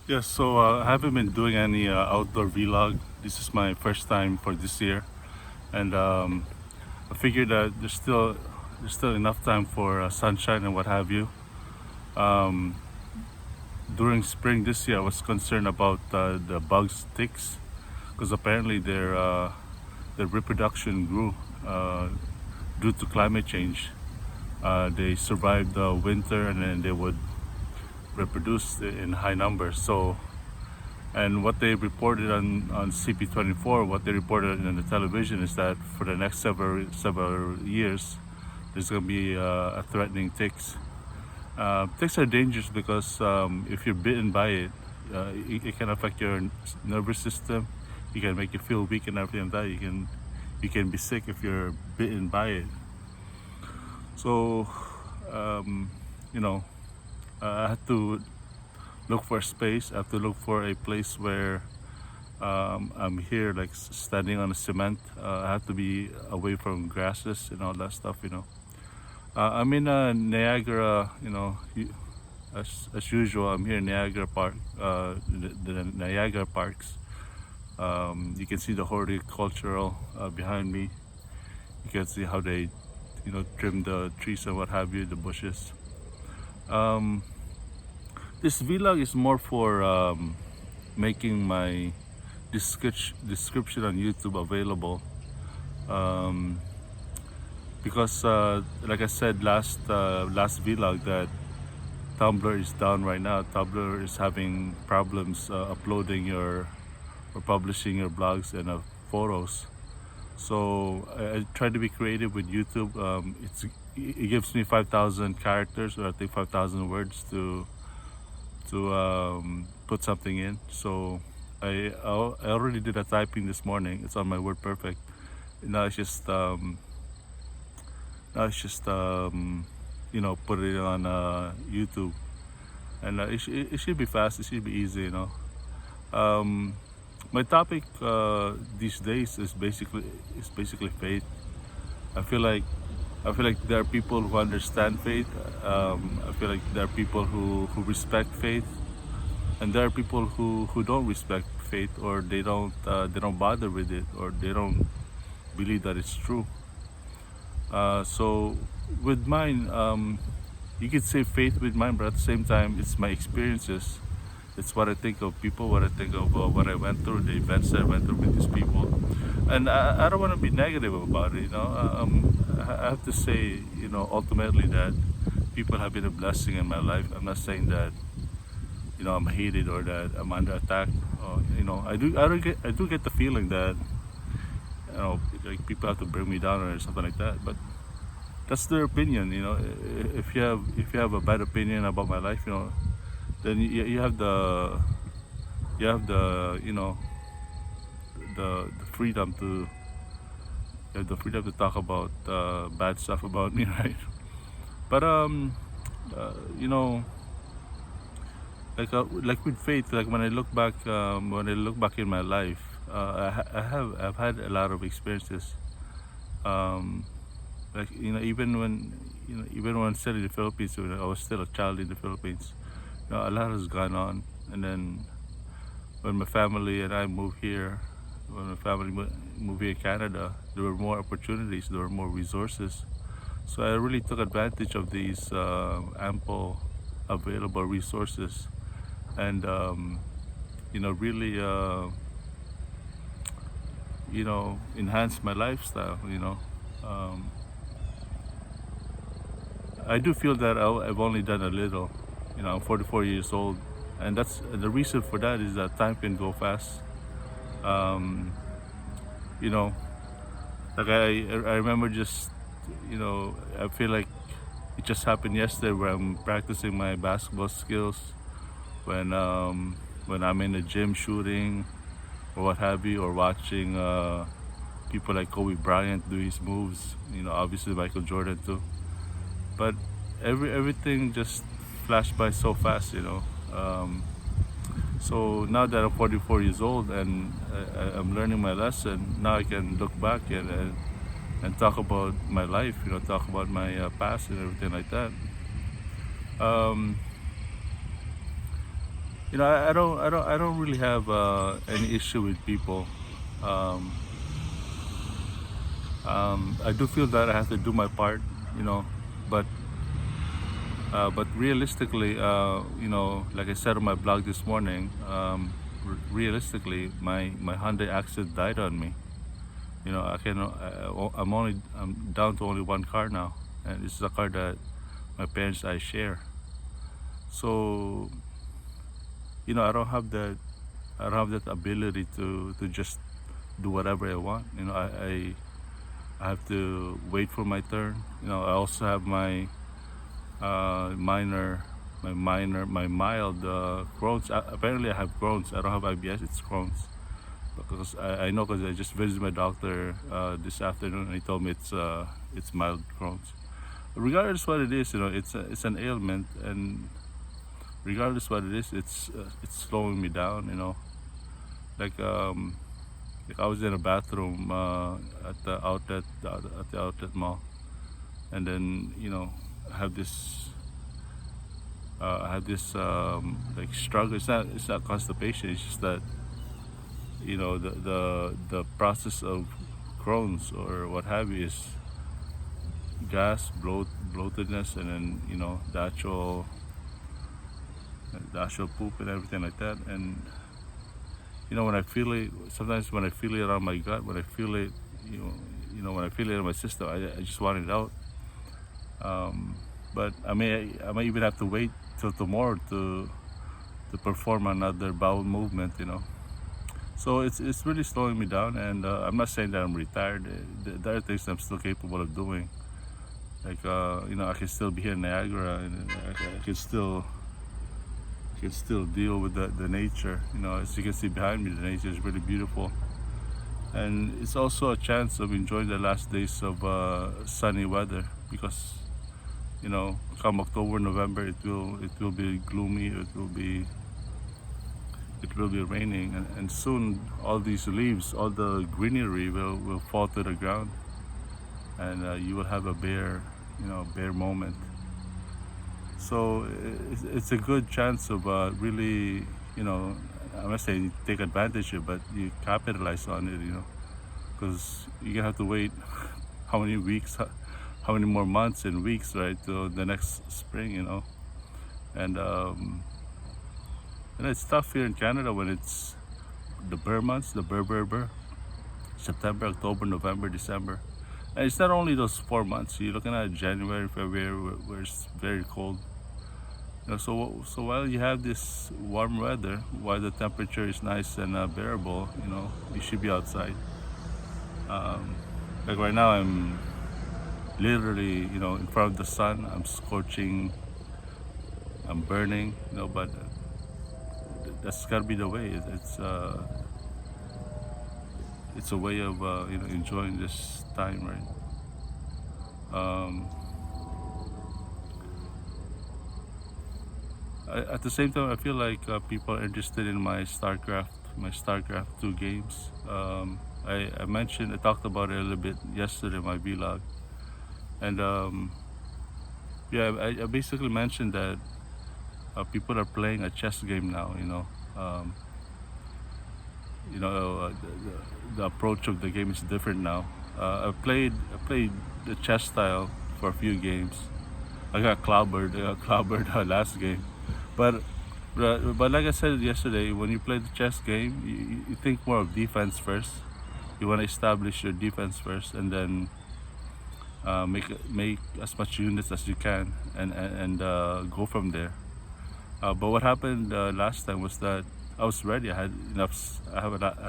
Yes, so I haven't been doing any outdoor vlog. This is my first time for this year, and I figured that there's still enough time for sunshine and what have you. Um, During spring this year, I was concerned about the bugs, ticks, because apparently their reproduction grew due to climate change. They survived the winter and then they would reproduce in high numbers. So and what they reported on CP24, what they reported on the television is that for the next several years, there's going to be a threatening ticks. Ticks are dangerous because if you're bitten by it, it can affect your nervous system. It can make you feel weak and everything like that. You can be sick if you're bitten by it. So um, you know, I had to look for a space. I have to look for a place where I'm here, like standing on the cement. I have to be away from grasses and all that stuff. I'm in Niagara. As usual, I'm here in Niagara Park, the Niagara Parks. You can see the horticultural behind me. You can see how they, trim the trees and what have you, the bushes. Um, this vlog is more for making my description on YouTube available. Um, because, like I said last vlog, that Tumblr is down right now. Tumblr is having problems uploading your or publishing your blogs and photos. So I try to be creative with YouTube. It gives me 5,000 characters, or I think 5,000 words to put something in. So I already did a typing this morning. It's on my Word Perfect. Now it's just put it on YouTube, and it should be fast. It should be easy. Um, my topic these days is basically faith. I feel like I feel like there are people who understand faith. I feel like there are people who respect faith, and there are people who don't respect faith, or they don't bother with it, or they don't believe that it's true. So with mine, you could say faith with mine, but at the same time, it's my experiences. It's what I think of people, what I think of what I went through, the events I went through with these people, and I don't want to be negative about it. I have to say, ultimately that people have been a blessing in my life. I'm not saying that I'm hated or that I'm under attack. I do get the feeling that like people have to bring me down or something like that, but that's their opinion. If you have a bad opinion about my life, then you have the the freedom to talk about bad stuff about me, right? But uh, you know like with faith, like when I look back in my life, I've had a lot of experiences. um like even when still in the Philippines, when I was still a child in the Philippines, a lot has gone on. And then when my family and I moved here, when my family moved here in Canada, there were more opportunities, there were more resources. So I really took advantage of these ample available resources, and really enhance my lifestyle. Um, I do feel that I've only done a little. I'm 44 years old, and that's the reason for that is that time can go fast. Um, you know, like I remember just I feel like it just happened yesterday where I'm practicing my basketball skills when I'm in the gym shooting or what have you, or watching people like Kobe Bryant do his moves. Obviously Michael Jordan too. But everything just flashed by so fast. So now that I'm 44 years old and I'm learning my lesson, now I can look back and talk about my life. Talk about my past and everything like that. Um, I don't really have any issue with people. Um, I do feel that I have to do my part, you know, but but realistically, like I said on my blog this morning, realistically, my Hyundai accident died on me. I'm down to only one car now, and this is a car that my parents I share. So I don't have that ability to just do whatever I want. I have to wait for my turn. I also have minor, my mild Crohn's. Apparently, I have Crohn's. I don't have IBS. It's Crohn's because I know because I just visited my doctor this afternoon and he told me it's mild Crohn's. Regardless what it is, it's an ailment, and regardless what it is, it's slowing me down. Like like I was in a bathroom at the outlet mall, and then I have this like struggle. It's not constipation. It's just that the process of Crohn's or what have you is gas, bloatedness, and then the actual poop and everything like that. And when I feel it, sometimes when I feel it around my gut, when I feel it, when I feel it in my system, I just want it out. But I may even have to wait till tomorrow to perform another bowel movement. So it's really slowing me down, and I'm not saying that I'm retired. There are things I'm still capable of doing. Like I can still be here in Niagara, and I can still deal with the nature. As you can see behind me, the nature is really beautiful, and it's also a chance of enjoying the last days of sunny weather because come October, November, it will be gloomy. It will be raining, and soon all these leaves, all the greenery will fall to the ground, and you will have a bare moment. So it's a good chance of really, I'm not saying take advantage of it, but you capitalize on it, because you're gonna have to wait how many weeks, how many more months and weeks, right, till the next spring, and it's tough here in Canada when it's the Burr months, the Burr, September, October, November, December. And it's not only those 4 months. You're looking at January, February, where it's very cold. So while you have this warm weather, while the temperature is nice and bearable, you should be outside. Like right now, I'm literally, in front of the sun. I'm scorching. I'm burning. But that's gotta be the way. It's a way of enjoying this time, right? Um, at the same time, I feel like people are interested in my StarCraft 2 games. I talked about it a little bit yesterday in my vlog, and yeah, I basically mentioned that people are playing a chess game now. Um, the approach of the game is different now. I played the chess style for a few games. I got clobbered. Last game, but but like I said yesterday, when you play the chess game, you think more of defense first. You want to establish your defense first, and then make as much units as you can, and go from there. But what happened last time was that I was ready. I had enough. I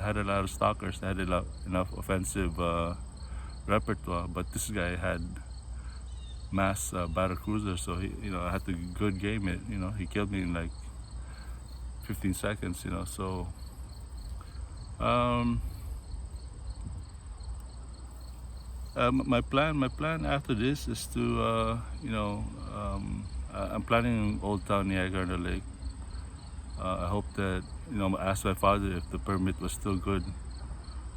had a lot of stalkers. I had enough offensive repertoire. But this guy had mass battle cruisers, so I had to good game it. He killed me in like 15 seconds. So um, my plan after this is to I'm planning Old Town Niagara on the Lake. I hope that I asked my father if the permit was still good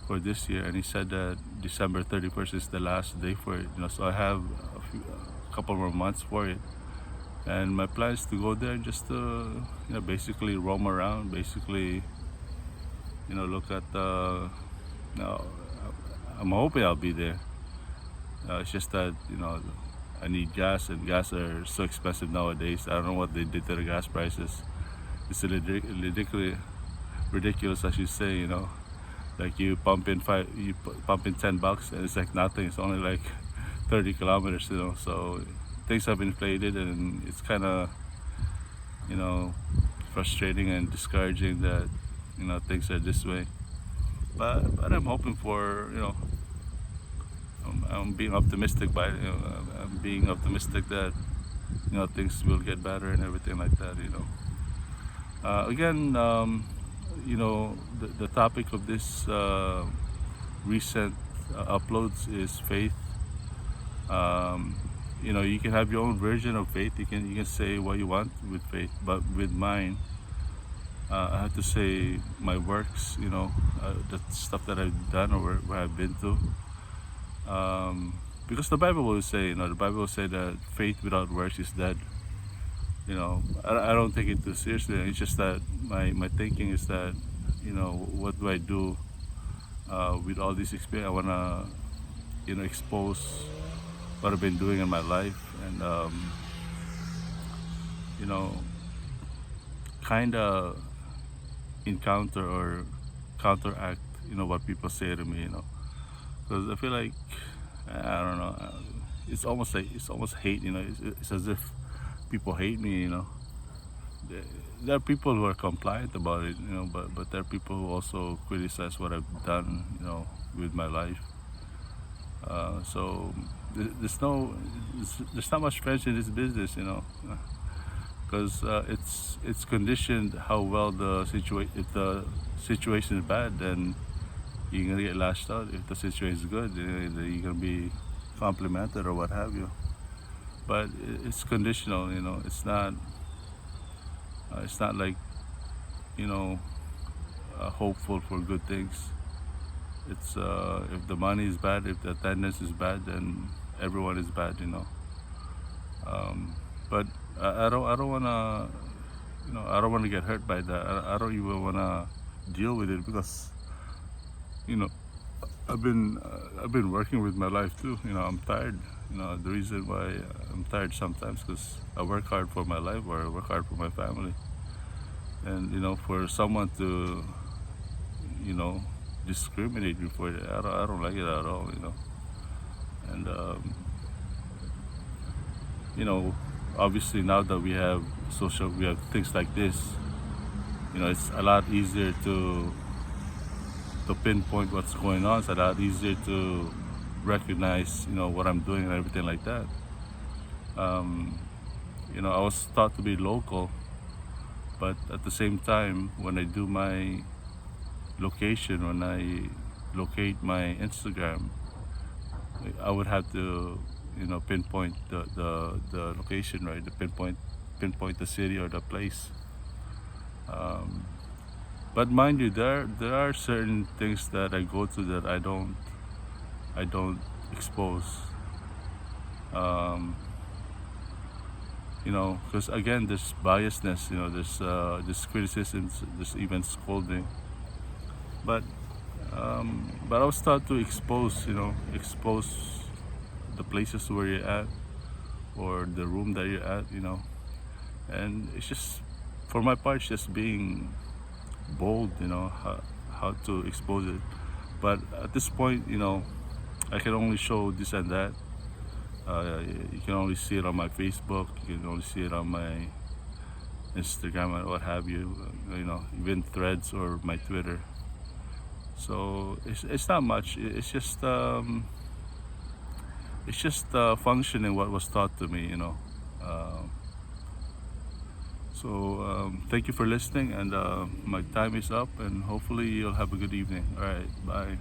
for this year, and he said that December 31st is the last day for it. So I have a couple more months for it. and my plan is to go there just to basically roam around, basically look at the. No, I'm hoping I'll be there. It's just that I need gas, and gas are so expensive nowadays. I don't know what they did to the gas prices. It's ridiculous, I should say. Like you pump in $10, and it's like nothing. It's only like 30 kilometers. So things have inflated, and it's kind of frustrating and discouraging that things are this way. But I'm hoping for I'm being optimistic I'm being optimistic that things will get better and everything like that. Again, the topic of this recent uploads is faith. You can have your own version of faith. You can say what you want with faith, but with mine, I have to say my works. The stuff that I've done or where I've been to. Because the Bible will say, that faith without works is dead. I don't take it too seriously. It's just that my thinking is that, what do I do with all this experience? I wanna, expose what I've been doing in my life, and kind of encounter or counteract, what people say to me. Because I feel like I don't know. It's almost hate. It's as if people hate me. There are people who are compliant about it. But there are people who also criticize what I've done. With my life. So there's not much friends in this business. Because it's conditioned how well the situation. If the situation is bad, then you're gonna get lashed out. If the situation is good, you're gonna be complimented or what have you. But it's conditional. It's not. It's not like hopeful for good things. It's if the money is bad, if the attendance is bad, then everyone is bad. But I don't wanna. I don't wanna get hurt by that. I don't even wanna deal with it because. I've been working with my life too. I'm tired. The reason why I'm tired sometimes because I work hard for my life or I work hard for my family, and for someone to discriminate me for it, I don't like it at all. And obviously now that we have things like this, it's a lot easier to pinpoint what's going on. It's a lot easier to recognize what I'm doing and everything like that. I was taught to be local, but at the same time when I do my location, when I locate my Instagram, I would have to pinpoint the location, right? The pinpoint the city or the place. But mind you, there are certain things that I go to that I don't expose. Because again, there's biasness. There's criticisms, there's even scolding. But I was taught to expose the places where you're at or the room that you're at. And it's just for my part, it's just being bold, how to expose it. But at this point, I can only show this and that. You can only see it on my Facebook. You can only see it on my Instagram and what have you. Even Threads or my Twitter. So it's not much. It's just functioning what was taught to me. So thank you for listening, and my time is up, and hopefully you'll have a good evening. All right, bye.